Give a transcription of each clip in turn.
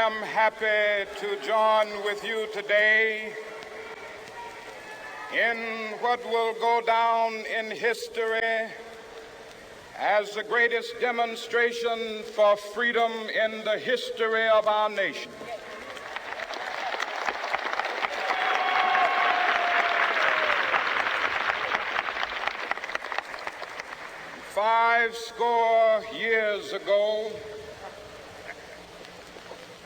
am happy to join with you today in what will go down in history as the greatest demonstration for freedom in the history of our nation. Five score years ago,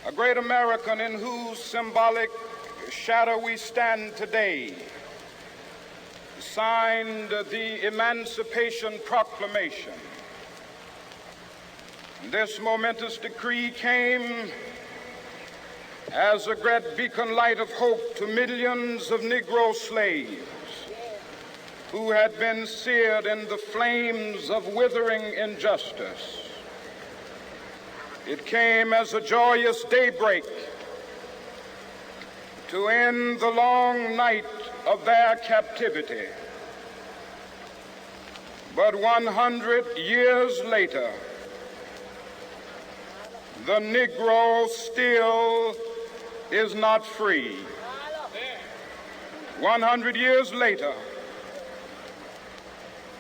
a great American in whose symbolic shadow we stand today signed the Emancipation Proclamation. This momentous decree came as a great beacon light of hope to millions of Negro slaves who had been seared in the flames of withering injustice. It came as a joyous daybreak to end the long night of their captivity. But 100 years later, the Negro still is not free. 100 years later,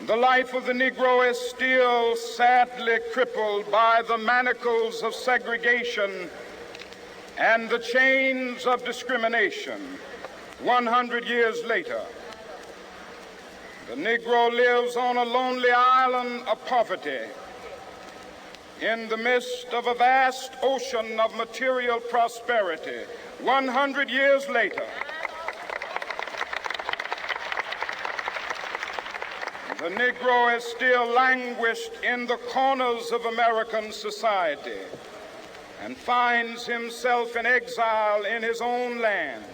the life of the Negro is still sadly crippled by the manacles of segregation and the chains of discrimination. 100 years later, the Negro lives on a lonely island of poverty in the midst of a vast ocean of material prosperity. 100 years later, the Negro is still languished in the corners of American society and finds himself in exile in his own land.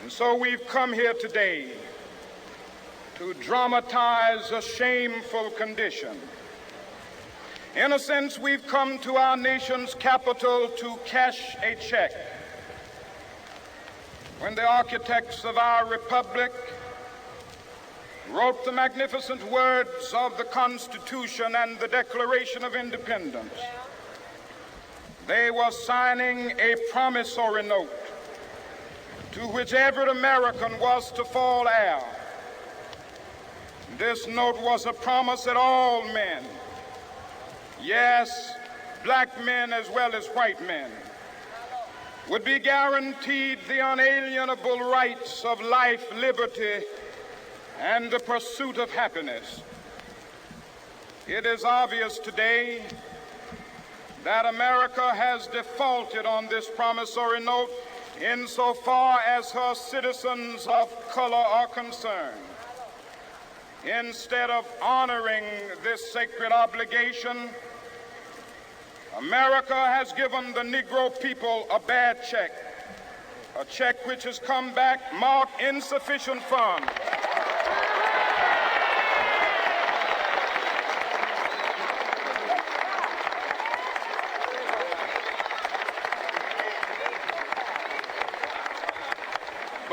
And so we've come here today to dramatize a shameful condition. In a sense, we've come to our nation's capital to cash a check. When the architects of our republic wrote the magnificent words of the Constitution and the Declaration of Independence, they were signing a promissory note to which every American was to fall heir. This note was a promise that all men, yes, black men as well as white men, would be guaranteed the unalienable rights of life, liberty, and the pursuit of happiness. It is obvious today that America has defaulted on this promissory note insofar as her citizens of color are concerned. Instead of honoring this sacred obligation, America has given the Negro people a bad check, a check which has come back marked insufficient funds.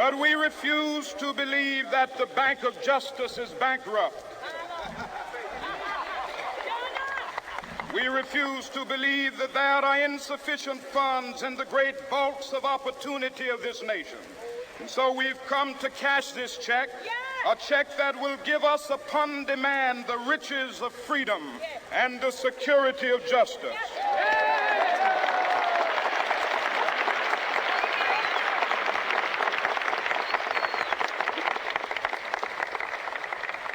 But we refuse to believe that the Bank of Justice is bankrupt. We refuse to believe that there are insufficient funds in the great vaults of opportunity of this nation. And so we've come to cash this check, a check that will give us upon demand the riches of freedom and the security of justice.